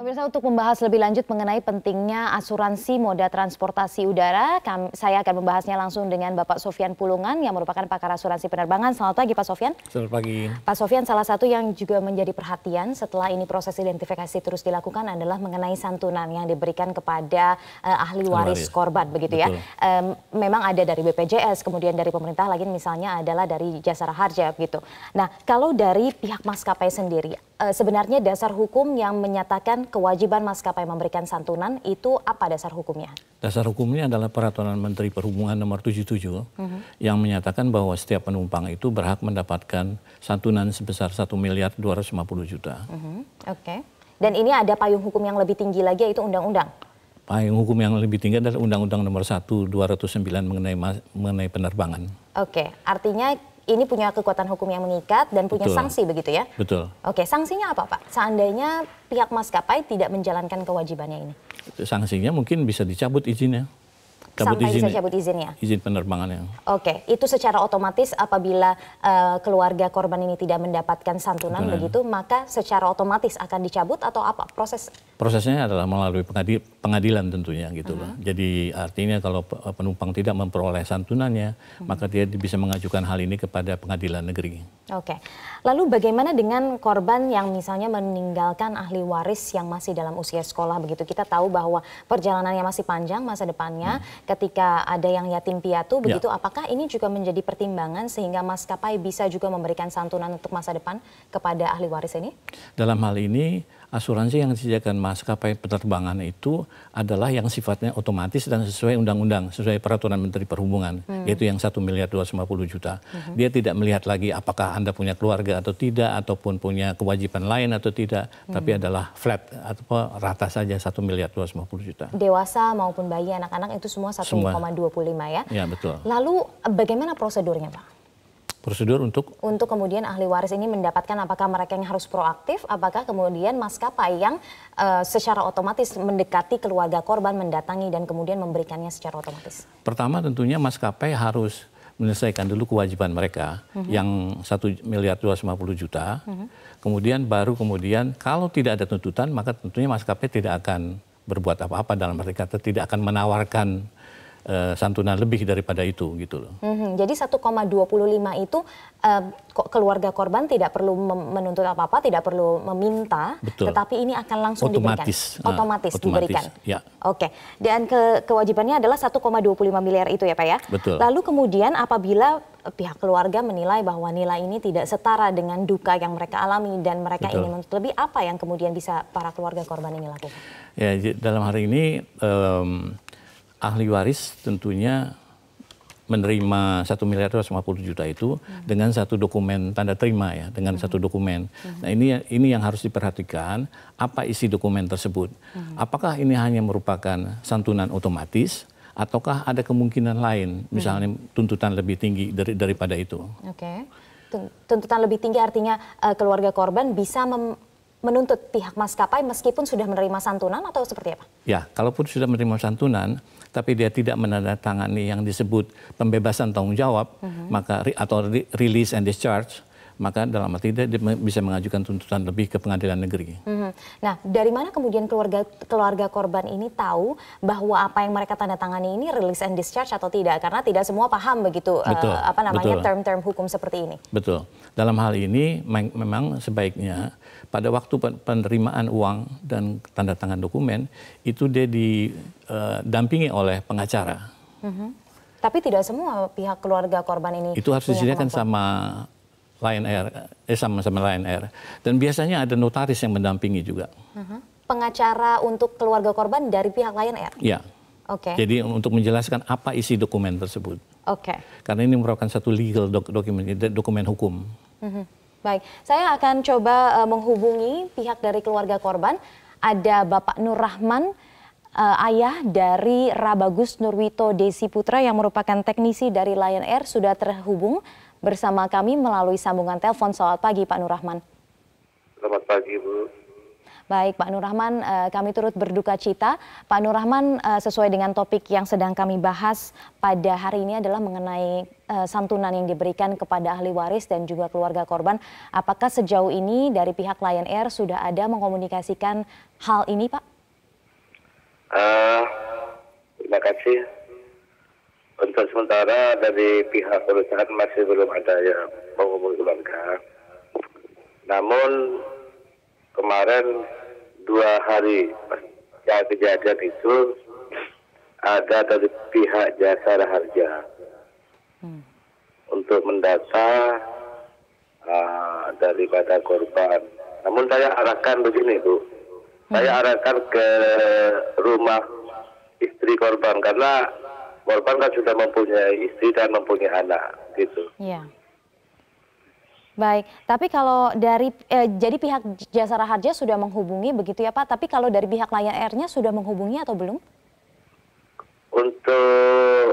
Pemirsa, untuk membahas lebih lanjut mengenai pentingnya asuransi moda transportasi udara, saya akan membahasnya langsung dengan Bapak Sofyan Pulungan yang merupakan pakar asuransi penerbangan. Selamat pagi Pak Sofyan. Selamat pagi. Pak Sofyan, salah satu yang juga menjadi perhatian setelah ini proses identifikasi terus dilakukan adalah mengenai santunan yang diberikan kepada ahli waris korban, begitu ya. Memang ada dari BPJS, kemudian dari pemerintah lagi misalnya adalah dari Jasara Harja, begitu. Nah, kalau dari pihak maskapai sendiri, sebenarnya dasar hukum yang menyatakan kewajiban maskapai memberikan santunan itu apa dasar hukumnya? Dasar hukumnya adalah Peraturan Menteri Perhubungan Nomor 77 yang menyatakan bahwa setiap penumpang itu berhak mendapatkan santunan sebesar 1.250.000.000. Oke. Dan ini ada payung hukum yang lebih tinggi lagi, yaitu undang-undang. Payung hukum yang lebih tinggi adalah Undang-Undang Nomor 1/2009 mengenai penerbangan. Oke, artinya ini punya kekuatan hukum yang mengikat dan punya sanksi, begitu ya? Betul. Oke, sanksinya apa Pak? Seandainya pihak maskapai tidak menjalankan kewajibannya ini? Sanksinya mungkin bisa dicabut izinnya. Sampai bisa cabut izinnya? Izin penerbangannya. Oke, itu secara otomatis apabila keluarga korban ini tidak mendapatkan santunan begitu, maka secara otomatis akan dicabut atau apa Prosesnya adalah melalui pengadilan tentunya gitu loh. Jadi artinya kalau penumpang tidak memperoleh santunannya, maka dia bisa mengajukan hal ini kepada pengadilan negeri. Oke, lalu bagaimana dengan korban yang misalnya meninggalkan ahli waris yang masih dalam usia sekolah begitu? Kita tahu bahwa perjalanannya masih panjang masa depannya. Ketika ada yang yatim piatu begitu, apakah ini juga menjadi pertimbangan sehingga maskapai bisa juga memberikan santunan untuk masa depan kepada ahli waris ini? Dalam hal ini, asuransi yang disediakan maskapai penerbangan itu adalah yang sifatnya otomatis dan sesuai undang-undang, sesuai Peraturan Menteri Perhubungan, yaitu yang 1.250.000.000. Dia tidak melihat lagi apakah Anda punya keluarga atau tidak, ataupun punya kewajiban lain atau tidak, tapi adalah flat atau rata saja 1.250.000.000. Dewasa maupun bayi, anak-anak itu semua 1,25 ya? Ya, betul. Lalu bagaimana prosedurnya Pak? Prosedur untuk kemudian ahli waris ini mendapatkan, apakah mereka yang harus proaktif, apakah kemudian maskapai yang secara otomatis mendekati keluarga korban, mendatangi dan kemudian memberikannya secara otomatis? Pertama tentunya maskapai harus menyelesaikan dulu kewajiban mereka yang 1.250.000.000. Kemudian kalau tidak ada tuntutan, maka tentunya maskapai tidak akan berbuat apa-apa dalam mereka, tidak akan menawarkan santunan lebih daripada itu gitu loh. Jadi 1,25 itu keluarga korban tidak perlu menuntut apa-apa, tidak perlu meminta, tetapi ini akan langsung otomatis diberikan. Ya. Oke. Dan kewajibannya adalah 1,25 miliar itu ya Pak ya. Betul. Lalu kemudian apabila pihak keluarga menilai bahwa nilai ini tidak setara dengan duka yang mereka alami dan mereka ingin menuntut lebih, apa yang kemudian bisa para keluarga korban ini lakukan? Ya, dalam hari ini ahli waris tentunya menerima 1.250.000.000 itu dengan satu dokumen tanda terima ya, dengan satu dokumen. Nah ini yang harus diperhatikan, apa isi dokumen tersebut. Apakah ini hanya merupakan santunan otomatis ataukah ada kemungkinan lain, misalnya tuntutan lebih tinggi daripada itu. Oke. Tuntutan lebih tinggi artinya keluarga korban bisa menuntut pihak maskapai meskipun sudah menerima santunan atau seperti apa? Ya, kalaupun sudah menerima santunan, tapi dia tidak menandatangani yang disebut pembebasan tanggung jawab, maka atau release and discharge, maka dalam arti dia bisa mengajukan tuntutan lebih ke pengadilan negeri. Nah, dari mana kemudian keluarga korban ini tahu bahwa apa yang mereka tandatangani ini release and discharge atau tidak? Karena tidak semua paham begitu term-term hukum seperti ini. Betul. Dalam hal ini memang sebaiknya pada waktu penerimaan uang dan tanda tangan dokumen itu dia didampingi oleh pengacara. Tapi tidak semua pihak keluarga korban ini itu harus disediakan sama Lion Air, sama Lion Air. Dan biasanya ada notaris yang mendampingi juga. Pengacara untuk keluarga korban dari pihak Lion Air? Iya. Oke. Jadi untuk menjelaskan apa isi dokumen tersebut. Oke. Karena ini merupakan satu legal dokumen hukum. Baik, saya akan coba menghubungi pihak dari keluarga korban. Ada Bapak Nur Rahman, ayah dari Rabagus Nurwito Desi Putra yang merupakan teknisi dari Lion Air, sudah terhubung bersama kami melalui sambungan telepon. Selamat pagi Pak Nur Rahman. Selamat pagi Bu. Baik, Pak Nur Rahman, kami turut berduka cita. Pak Nur Rahman, sesuai dengan topik yang sedang kami bahas pada hari ini adalah mengenai santunan yang diberikan kepada ahli waris dan juga keluarga korban. Apakah sejauh ini dari pihak Lion Air sudah ada mengkomunikasikan hal ini, Pak? Terima kasih. Untuk sementara dari pihak perusahaan masih belum ada yang menghubungi keluarga. Namun kemarin 2 hari pasca kejadian itu ada dari pihak Jasara Harja untuk mendata daripada korban. Namun saya arahkan begini, Bu. Saya arahkan ke rumah istri korban karena korban kan sudah mempunyai istri dan mempunyai anak, gitu. Iya. Baik, tapi kalau dari jadi pihak Jasara Harja sudah menghubungi begitu ya Pak, tapi kalau dari pihak Lion Air-nya sudah menghubungi atau belum? Untuk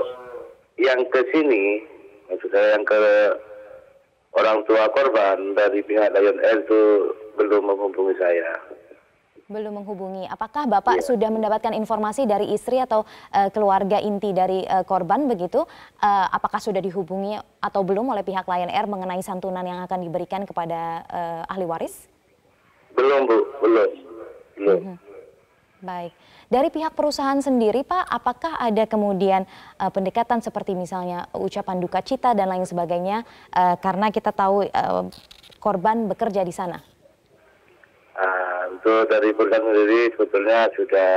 yang ke sini, maksudnya yang ke orang tua korban dari pihak Lion Air itu belum menghubungi saya. Belum menghubungi. Apakah Bapak sudah mendapatkan informasi dari istri atau keluarga inti dari korban begitu? Apakah sudah dihubungi atau belum oleh pihak Lion Air mengenai santunan yang akan diberikan kepada ahli waris? Belum, Bu. Belum. Baik. Dari pihak perusahaan sendiri, Pak, apakah ada kemudian pendekatan seperti misalnya ucapan duka cita dan lain sebagainya? Karena kita tahu korban bekerja di sana. Untuk dari perusahaan sendiri sebetulnya sudah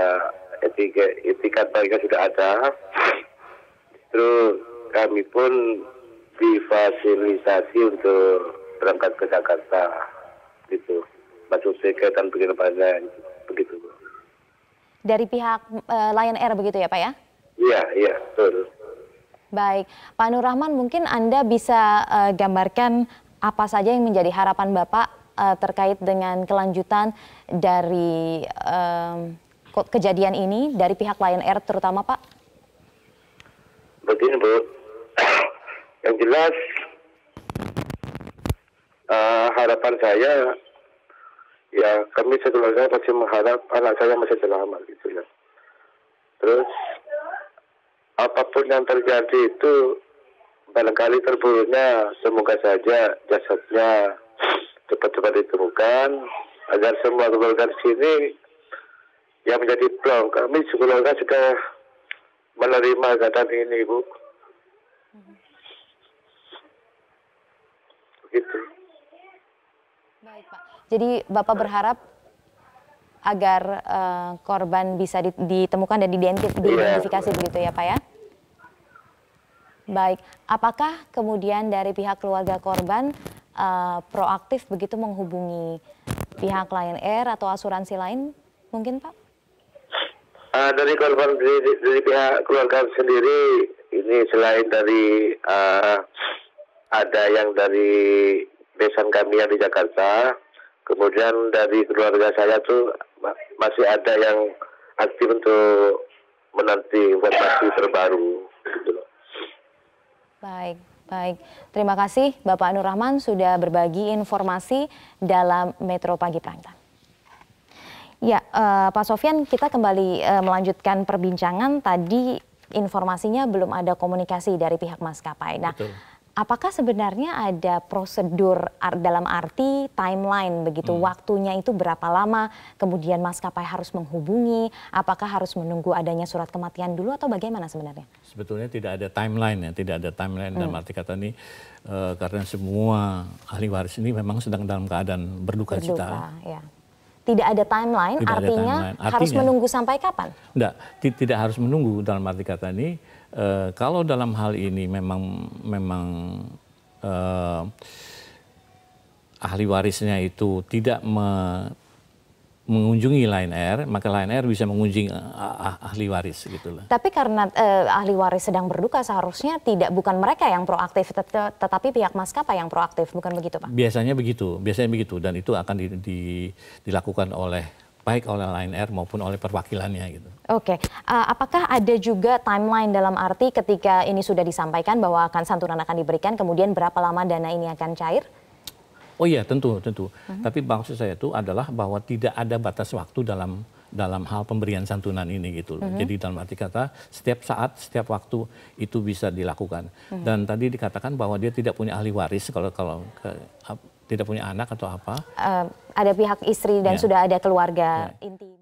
etikat baiknya sudah ada. Terus kami pun difasilitasi untuk berangkat ke Jakarta, gitu. Masuk tiket dan bagaimana begitu. Dari pihak Lion Air begitu ya Pak ya? Iya, betul. Baik, Pak Nur Rahman, mungkin Anda bisa gambarkan apa saja yang menjadi harapan Bapak terkait dengan kelanjutan dari kejadian ini dari pihak Lion Air terutama, Pak? Begini, Bu. Yang jelas harapan saya, ya kami sekeluarga pasti mengharap anak saya masih selamat gitu ya. Terus apapun yang terjadi itu barangkali terburuknya semoga saja jasadnya cepat-cepat ditemukan agar semua keluarga di sini yang menjadi plong. Kami sekeluarga sudah menerima keadaan ini, Bu. Begitu. Baik, Pak. Jadi Bapak berharap agar korban bisa ditemukan dan diidentifikasi begitu ya, Pak ya? Baik. Apakah kemudian dari pihak keluarga korban proaktif begitu menghubungi pihak Lion Air atau asuransi lain mungkin, Pak? Dari korban dari pihak keluarga sendiri ini selain dari ada yang dari besan kami yang di Jakarta, kemudian dari keluarga saya tuh masih ada yang aktif untuk menanti informasi terbaru. Gitu. Baik. Terima kasih Bapak Nur Rahman sudah berbagi informasi dalam Metro Pagi Prime Time. Ya, Pak Sofyan, kita kembali melanjutkan perbincangan. Tadi informasinya belum ada komunikasi dari pihak maskapai. Nah, betul. Apakah sebenarnya ada prosedur dalam arti timeline begitu, waktunya itu berapa lama, kemudian maskapai harus menghubungi, apakah harus menunggu adanya surat kematian dulu atau bagaimana sebenarnya? Sebetulnya tidak ada timeline ya, tidak ada timeline dalam arti kata ini karena semua ahli waris ini memang sedang dalam keadaan berduka cita. Ya. Tidak ada timeline, artinya harus menunggu sampai kapan? Tidak harus menunggu dalam arti kata ini. Kalau dalam hal ini memang ahli warisnya itu tidak mengunjungi Lion Air, maka Lion Air bisa mengunjungi ahli waris gitulah. Tapi karena ahli waris sedang berduka seharusnya bukan mereka yang proaktif, tetapi pihak maskapai yang proaktif, bukan begitu Pak? Biasanya begitu dan itu akan dilakukan baik oleh Lion Air maupun oleh perwakilannya gitu. Oke, apakah ada juga timeline dalam arti ketika ini sudah disampaikan bahwa santunan akan diberikan, kemudian berapa lama dana ini akan cair? Oh iya, tentu. Tapi maksud saya itu adalah bahwa tidak ada batas waktu dalam hal pemberian santunan ini gitu loh. Jadi dalam arti kata setiap saat, setiap waktu itu bisa dilakukan. Dan tadi dikatakan bahwa dia tidak punya ahli waris kalau tidak punya anak atau apa. Ada pihak istri dan sudah ada keluarga inti.